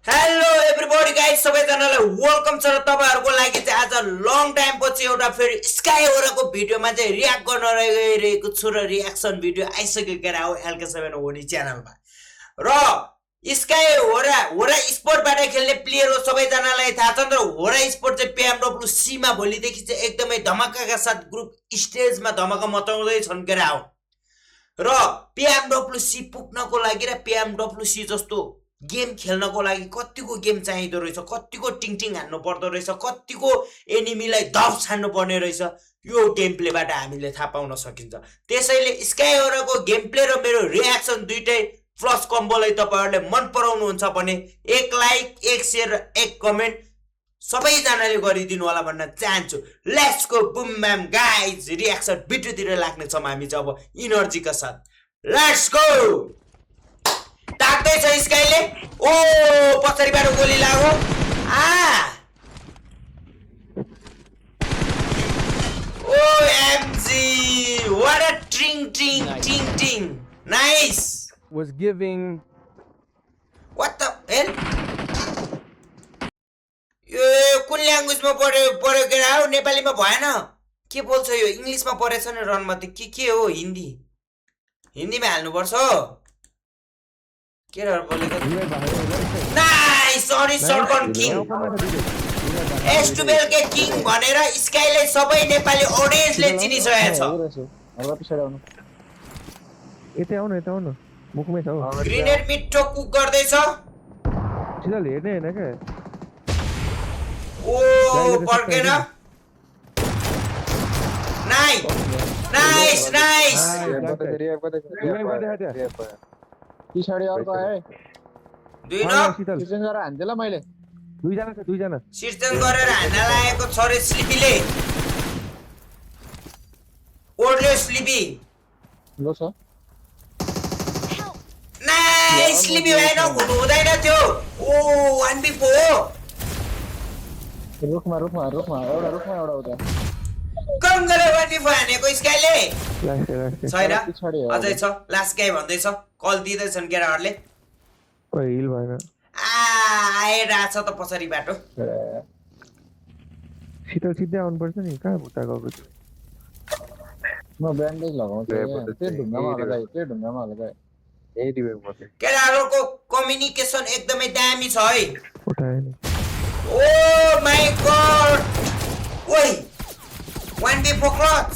Hello everybody guys सबैजनालाई welcome छ र तपाईहरुको लागि चाहिँ आज लङ टाइम पछि एउटा फेरि स्काई ओराको भिडियोमा चाहिँ रियाक्ट गर्न गइरहेको छु र रियाक्सन भिडियो आइसकेको हो LK7 होनी च्यानलमा र स्काई ओरा स्पोर्टबाट खेल्ने प्लेयर हो सबैजनालाई थाहा छ र ओरा स्पोर्ट चाहिँ PMWC मा भोलिदेखि चाहिँ एकदमै धमाकाका साथ ग्रुप स्टेजमा धमाका मचाउँदै छन् के हो र PMWC पुग्नको लागि र PMWC जस्तो गेम खेल्नको लागि कतिको गेम चाहिँदो रहेछ कतिको टिङ हान्नु पर्दो रहेछ कतिको एनिमीलाई दफ छान्नु पर्ने रहेछ यो गेम प्लेबाट हामीले थाहा पाउन सकिन्छ त्यसैले स्काई ओराको गेम प्ले र मेरो रियाक्सन दुईटै प्लस कम्बोलाई तपाईहरुले मन पराउनुहुन्छ भने एक लाइक एक शेयर र एक कमेन्ट सबैजनाले गरिदिनु होला भन्न चाहन्छु let's go boom ma'am guys reaction भिडियोतिर लाग्ने छौं हामी चाहिँ अब इनर्जीका साथ लेट्स गो ताक्दै छ स्काईले ओ पछाडीबाट गोली लाग्यो OMG what a ting nice was giving what the hell यो कुन ल्याङ्ग्वेजमा पढ्यो के हो नेपालीमा भएन के बोल्छ यो इंग्लिशमा पढेछ नि रनमा त के हो हिन्दीमा हाल्नु पर्छ के बोलेको नाइस सरी सर्कन किङ S12 के किङ भनेर स्काईले सबै नेपाली ऑडियन्सले चिनिसकेको छ यतै आउनु मुखमै छ ग्रेनेड मिठो कुक गर्दै छ सिधल हेर्ने हैन के ओ पर्केन नाइस पिछाडी अर्को आए दुई न सिजन गरेर हान्देला मैले दुईजना सिर्जन गरेर हान्न लागेको छ रे स्लिपीले ओड्यो स्लिपी लो छ नाइस स्लिपी भएन हुँदैन थियो ओ 1v4 रुखमा एउटा उता कंगले 1v4 हानेको स्काईले छैन अझै छ लास्ट गाई भन्दै छ कल दिदैछन् केराहरुले ओइ हिल भएन आइराछ त पछाडी बाटो सिधै आउनु पर्छ नि कहाँ भुता गएको छु म ब्यान्डेज लगाउँछु त्यो ढुङ्गामा हल्का ए रिभाइभ गर्छ केराहरुको कम्युनिकेसन एकदमै दामी छ है उठाए नि ओ माय गॉड ओइ 1v4 क्लच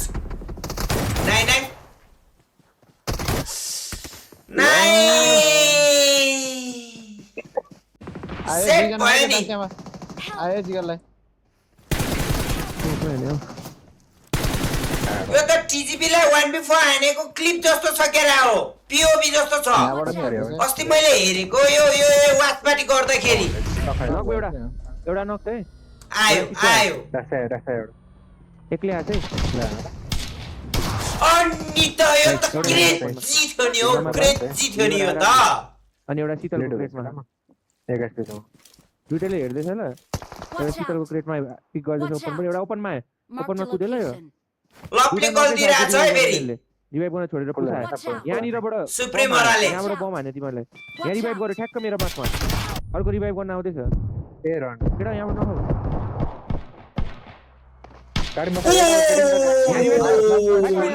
आए जिगरलाई यो त टिजिबी लाई 1v4 हानेको क्लिप जस्तो छ केरा हो POV जस्तो छ अस्ति मैले हेरेको यो वाचपाटी गर्दाखेरि एउटा नक है आयो रासा एक्लै आछ अनि त यो त क्रेजी थियो नि यो त अनि एउटा शीतलको क्रेटमा एकास्पे छ दुईटैले हेर्दै छ ल एउटा शीतलको क्रेटमा पिक गर्दै छ ओपनमा एउटा ओपनमा कुदेला यो लपले कल दिइराछ है फेरि रिभाइभ गर्न छोडेर पुछाए यहाँनिरबाट सुप्रिमोराले यहाँबाट बम हाने तिमीलाई यहाँ रिभाइभ गरे ठ्याक्क मेरो माथमा अर्को रिभाइभ गर्न आउँदै छ ए रन केटा यहाँबाट नखाऊ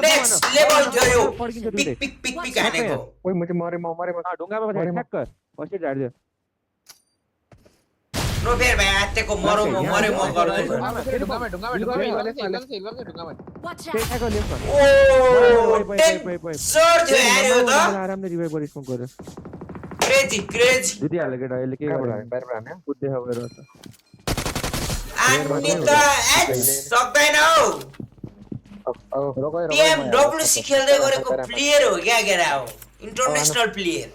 नेक्स्ट लेभल थियो यो पिक हानेको ओइ म चाहिँ मरे ढुङ्गामा बसेर ठ्याक्क फर्स्ट एड हार्दियो नो फेर भाइ आतेको मरे म गर्दै आरामले रिभाइभ गरे स्मोक गरेर क्रेजी दिदी हाले केटा अहिले के गर्यो बाहिर हाने कुद्दै हो गएर अनि त सक्दैन हौ PMWC खेल्दै गरेको प्लेयर हो क्या गेरा हो इन्टरनेशनल प्लेयर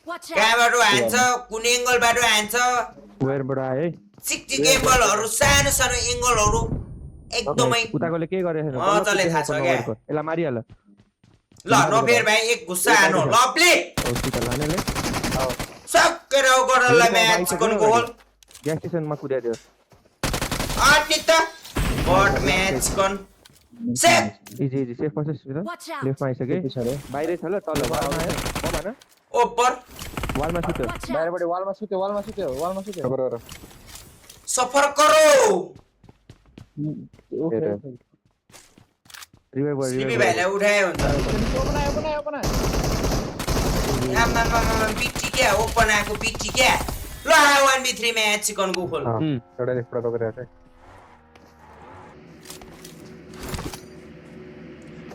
कहाँबाट हान्छ कुन एंगलबाट हान्छ वेयरबाट आए चिक एंगलहरु सानो एंगलहरु एकदमै उताकोले के गरे छैन मजाले थाहा छ क्या एला मारिहाल ल नफेर भाइ एक गुस्सा हानो लपले हस्पिटल लानेले सक्केर गरललाई म्याच गर्नुको होल ग्यास स्टेसनमा कुदाइदियो अनि त but match gone safe easy safe process लेफ्टमा आइसके बाहिरै छ ल तल बारमा आयो हो भन ओपर वालमा सुत्यो Watch out! बाहिरबाट वालमा सुत्यो खबर सफर करो रिवाइभ सिबी भयो भाइलाई उठायो हुन्छ बनायो आमा पिटी क्या ओपन आएको पिटी क्या ल 1v3 म्याच चिकनको खोल एउटा लेफ्ट पडा गरेर चाहिँ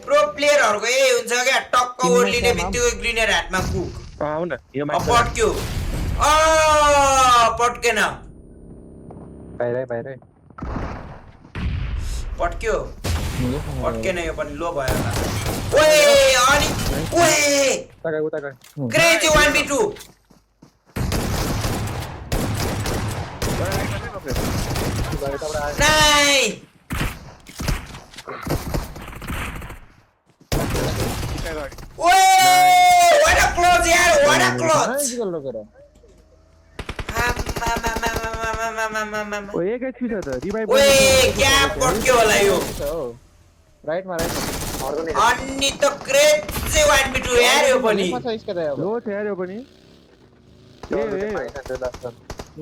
प्रो प्लेयरहरुको यही हुन्छ क्या टक्क ओर्लिने बित्तिकै ग्रिनर हातमा कुक आउ न यो म्याच पट्क्यो पट्केन बाहिरै पट्केन यो पनि लो भयो होला ओए अनि ओए उता गए क्रेजी 1v2 नाइ ओए व्हाट अ क्लोज यार व्हाट अ क्लोज जिगल लगेर ओ एक एचपी छ त रिवाइभ ओए क्या पट्क्यो होला यो राइटमा अनि त क्रेजी 1v2 यार यो पनि छ इसका त अब लो छ यार यो पनि ए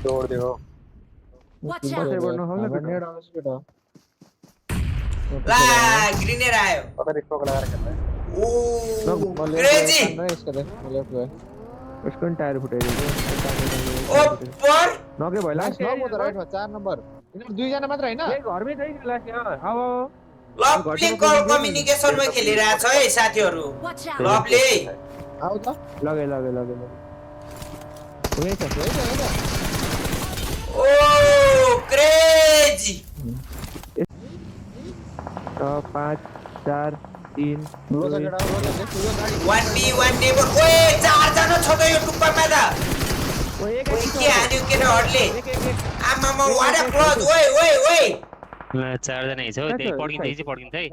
तोड़ दियो Watch बसै out! बढ्नु होला नेड आउस बेटा ला ग्रिनेर आयो पता नहीं स्मोक लगा रखा है ओ क्रेजी इसका दे लेफ्ट गए उसको नि टायर फुटाइदियो ओपर नके भयो लास्ट स्मोक हो त राइटमा 4 नम्बर यिनीहरु दुई जना मात्र हैन ए घरमै छै लास्ट अब लभली कल कम्युनिकेसनमा खेलिरहेछ है साथीहरु Watch out! लभली आउ त लगे उही छ ओ क्रेजी 5 4 3 लो छ केटा लो छ 1v1 नेबर ओए चार जना छ त यो टुप्पामा त ओ एक ओए के हान्यो केटाहरुले आमामा वाट अ क्लोज ओए ल चारजना हिजो त्यही पड्किन्छ है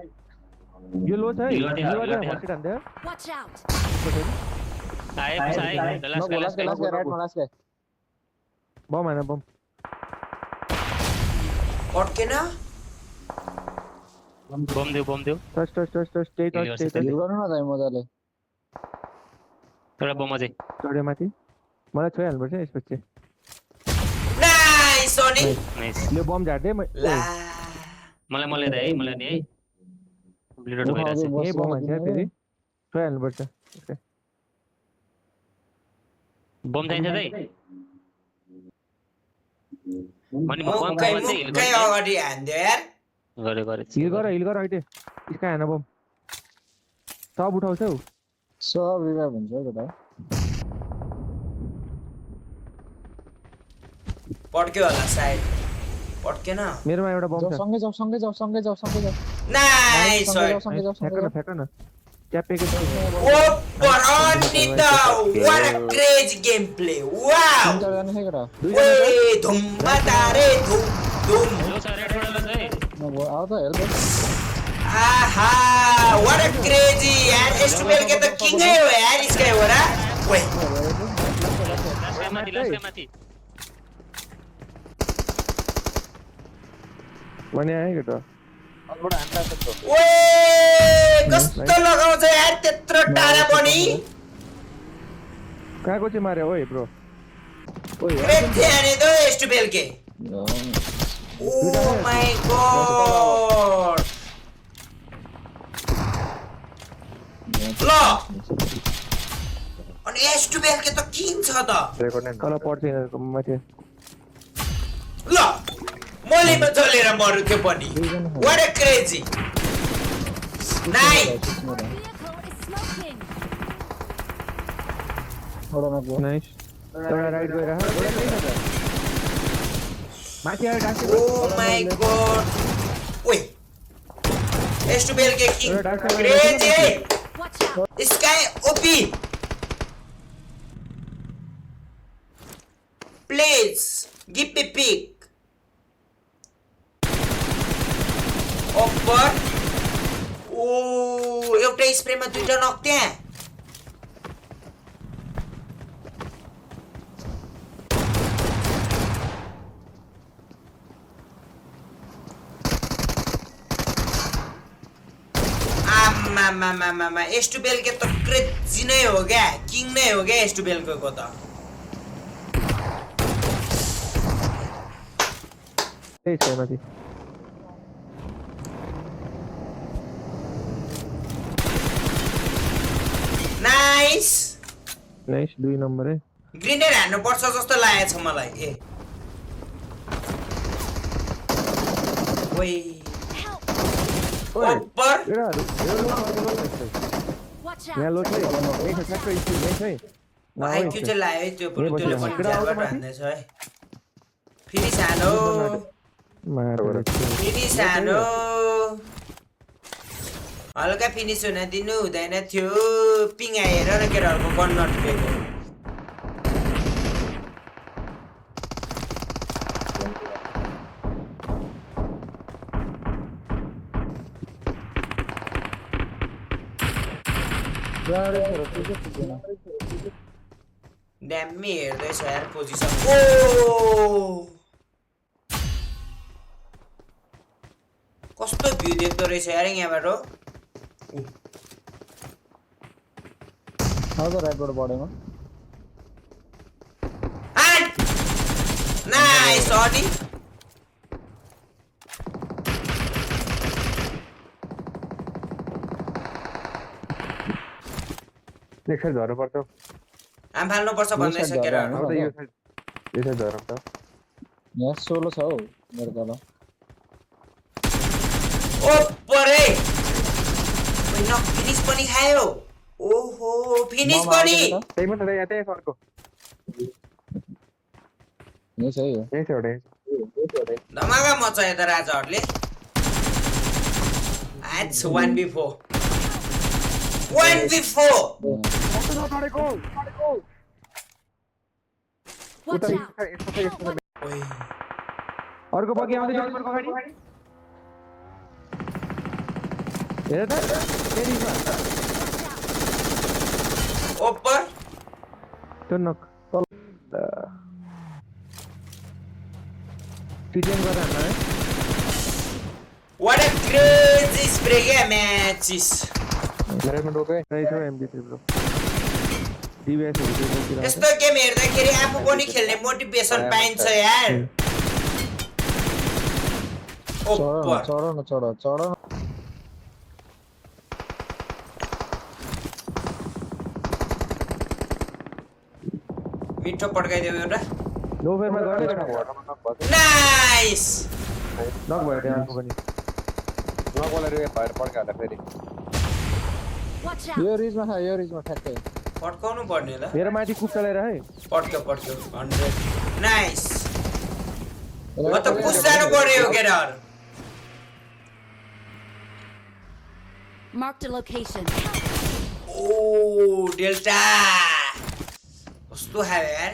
यो लो छ है यो यो लो गर्दा छ। फर्स्ट हान्दै Watch out! आए लास्ट राइटमा लास्ट गए बम हैन बम पड्केन बम देऊ टच स्टे हिल गर्नु न दाइ मजाले एउटा बम चाहिँ चढ्यो माथि मलाई छोइहाल्नु पर्छ यसपछि नाइस सोनी नाइस यो बम झार्दै ला मलाई दे है ब्लिडर भइरहेछ यही बम हान्छ फेरि छोइहाल्नु पर्छ बम चाहिन्छ दाइ अनि बम मुक्कै अगाडि हान्दियो यार गरे हिल गर अहिले इसका हैन बम सब उठाउँछ हौ सब रिभाइभ हुन्छ केटा पड्क्यो होला सायद पड्केन मेरोमा एउटा बम छ सँगै जाऊ नाइस फ्याक न च्यापेको छ ओपर अनि त what a crazy game play wow जाने है केटा ओए धुम तारे धुम लो छ रेड पडा ल है न आउ त हेल्प आहा व्हाट अ क्रेजी यार एस्टुबेल के त किङ हो यार इसका हो र ओए लास्ट माथि भने आयो केटा अनबाट हान्दा त ओए कस्तो लगाउँछ यार त्यत्रो टाढा पनि कहाँको चाहिँ मार्यो ओए ब्रो ग्रेट थिए दो एस्टुबेल के ओ माय गॉड ल अनि एस्टुबेल के त किङ छ त रेकॉर्ड नहीं तल पर्छ यिनीहरूको माथि ल मैले त चलेर मरु त्यो पनि व्हाट अ क्रेजी नाइ Vehicle is smoking! एउटा न गयो नाइस एउटा राइट गएर माथि आयो डाक्टर ओ माय गॉड ओए एस्टुबेल के king crazy Watch out! Sky OP please give me pick ओपर ओ एउटा स्प्रेमा दुईटा नक त्यहाँ आमा एस्टुबेल के त क्रेजी नै हो क्या किङ नै हो क्या एस्टुबेल को त त्यही छ माथि नाइस नाइस 2 नम्बर है ग्रेनेड हान्नु पर्छ जस्तो लागेको छ मलाई ए ओइ ओपर Watch यहाँ out! लो छ एक ठ्याक्क स्किल नै छ है आइक्यू चाहिँ लाग्यो है त्यो पनि त्यसले पनि ज्याबाट हान्दैछ है फेरि सानो फेरि सानो हल्का फिनिस हुन दिनु हुँदैन थियो पिङ आएर न केटाहरूको गन नटुटेको ड्यामी हेर्दैछ यार पोजिसन ओ कस्तो भ्यू देख्दो रहेछ यार यहाँबाट आउँछ राइटबाट बढेमा नाइस अनि नेक्स्ट साइड झर्नु पर्छ आम फाल्नुपर्छ भन्दैछ केटाहरू अब त यो साइड झरौँ त यहाँ 16 छ हौ मेरो तल ओ परे न फिनिस पनि खायो ओहो फिनिस पनि त्यही मात्र यहाँ त्यही अर्को यही छ है यो यही छ एउटा धमाका मचायो त राजाहरूले आज 1v4 1v4 Watch out! ओइ अर्को बगी आउँदै छ अर्को अगाडि हेर त फेरिमा ओपर त्यो नक टिटेन गर्दा हान्ला है What a crazy spray क्या matches मेरोमा रोके सही छ एमडी3 ब्रो डिभिएस हो त्यो बोकिरा यस्तो गेम हेर्दाखेरि आफू पनि खेल्ने मोटिभेसन पाइन्छ यार ओपर चढ मिठो पड्काइदेऊ एउटा लो फेरमा गरे नाइस नक भयो त्यहाँ अर्को पनि नगोला रे भएर पड्काल्दा फेरि Watch out! यो रिजमा ठ्याक्कै पड्काउनु पर्ने ल मेरो माथि कुप चलाएर है पड्क्यो 100 नाइस म त पुस जानु पर्यो केटाहरु Marked a location. ओ डेल्टा कस्तो खायो यार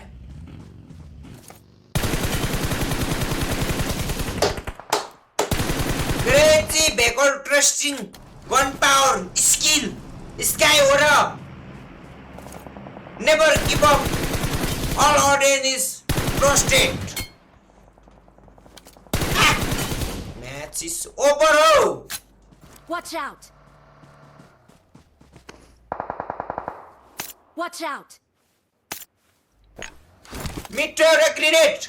crazy vehicle trusting gun power skill sky हो र never give up all audience is frustrated match is over हो Watch out! Watch out! Meter र ग्रेनेड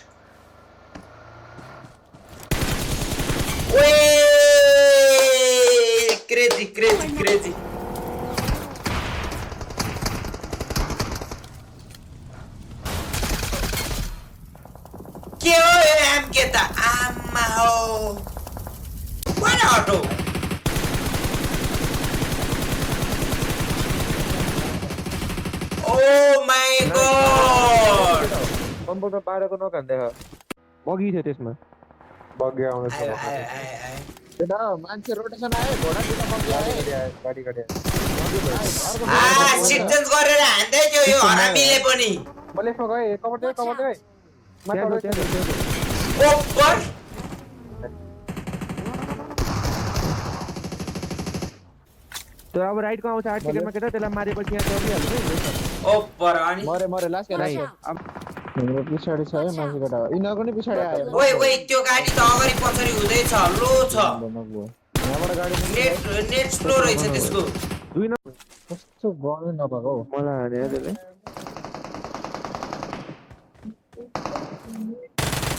ओए क्रेजी क्रेजी क्रेजी के हो एम के त आमा हो वान अटो ओ माय गॉड कम्प्युटर बाहिरको नकान देख बगी थियो त्यसमा बग्यो आउँदैछ आयो आयो आयो आयो त्यता मान्छे रोटेसन आयो घोडा किन बग्यो आयो गाडी सिक्जेन्स गरेर हान्दै थियो यो हरामीले पनि म लेफ्टमा गए कभर दे त्यहाँ ओपर त्यो अब राइटको आउँछ 8 सेकेन्डमा केटा त्यसलाई मारेपछि यहाँ चढिहाल्छ ओपर अनि मरे लास्ट Watch लास्ट out! हाम्रो पछाडी छ है मान्छे केटा यिनीहरूको नि पछाडी आयो ओइ ओइ त्यो गाडी त अगाडि पछाडि हुँदैछ लो छ यहाँबाट गाडी नेट स्लो रहेछ त्यसको कस्तो गर्नु नपाएको हौ मलाई हाने त्यसले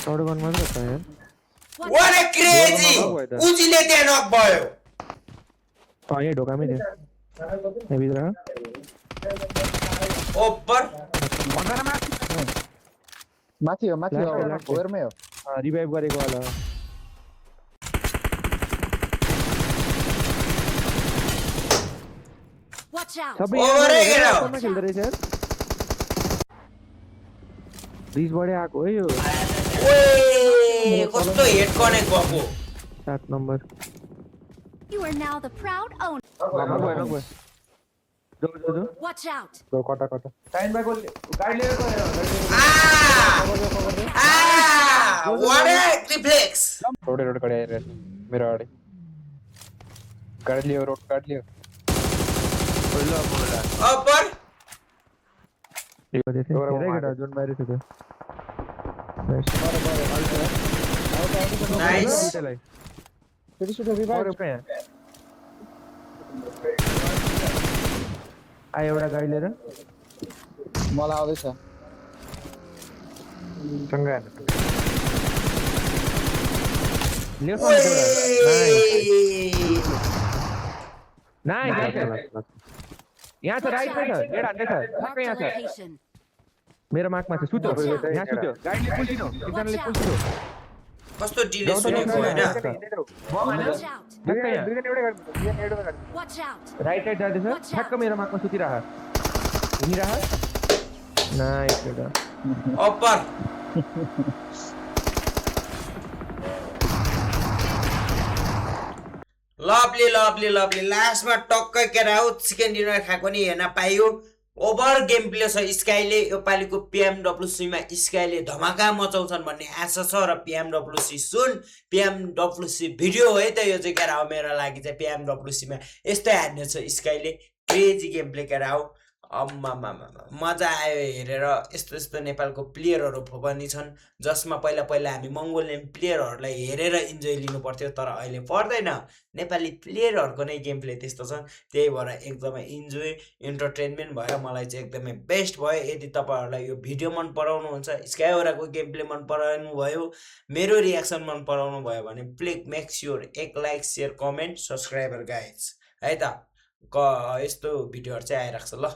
शॉटगन मात्र छ यार What a crazy! उजीले त्यहाँ नक भयो यही ढोकामै थियो यहाँ भित्र ओपर माथि हो ओभरमै हो रिभाइभ गरेको होला Watch out! सबै Over है गेलो। ओपनमा खेल्दै रहेछ यार रिस बढे आएको है यो ओए कस्तो हेड कनेक्ट भएको 7 number You are now the proud owner. Number जो Watch out! गो कटा कटा टाइम बाको गाडी लिएर गयो what a reflex रोड कड़े रे मेरो अगाडि गाडी लियो रोड काट लियो ओपर ठीक है धेरै केटा जोन बाहिर थियो नाइस फेरि सुट रिभाइभ आयो एउटा गाडी लिएर मलाई आउँदैछ सँगै लेफ्ट नाइस यहाँ छ राइटमै छ डेढ हान्दै छ ठ्याक्कै यहाँ छ Location. मेरो मार्कमा छ सुत्यो यहाँ सुत्यो गाडीले पुल्दिनु एकजनाले पुल्दिनु कस्तो डिले सुनेको हैन Watch out! ठ्याक्कै यहाँ एउटै गाडी Watch out! राइट साइड जाँदैछ ठ्याक्क मेरो मार्कमा सुतिरह हिँडिरह नाइस बेटा ओपर लभली लास्टमा टक्कै केरा आउट चिकन डिनर खाएको नि हेर्न पाइयो ओभर गेम प्ले छ स्काईले यो पालिको PMWC मा स्काईले धमाका मचाउँछन् भन्ने आशा छ र PMWC सुन PMWC भिडियो है त यो चाहिँ केरा हो मेरो लागि चाहिँ PMWC मा यस्तै हान्ने छ स्काईले क्रेजी गेम प्ले केरा हो मजा आयो हेरेर यस्तो नेपालको प्लेयरहरू पनि छन् जसमा पहिला हामी मङ्गोलियन प्लेयरहरूलाई हेरेर इन्जोय लिनु पर्थ्यो तर अहिले पर्दैन नेपाली प्लेयरहरूको नै गेम प्ले त्यस्तो छ त्यही भएर एकदमै इन्जोय इन्टरटेनमेन्ट भयो मलाई चाहिँ एकदमै बेस्ट भयो यदि तपाईहरुलाई यो भिडियो मन पराउनुहुन्छ स्काईओराको गेम प्ले मन पराउनु भयो मेरो रियाक्सन मन पराउनु भयो भने प्लिज मेक स्योर एक like share comment subscriber guys है त यस्तो भिडियोहरु चाहिँ आइराख्छ ल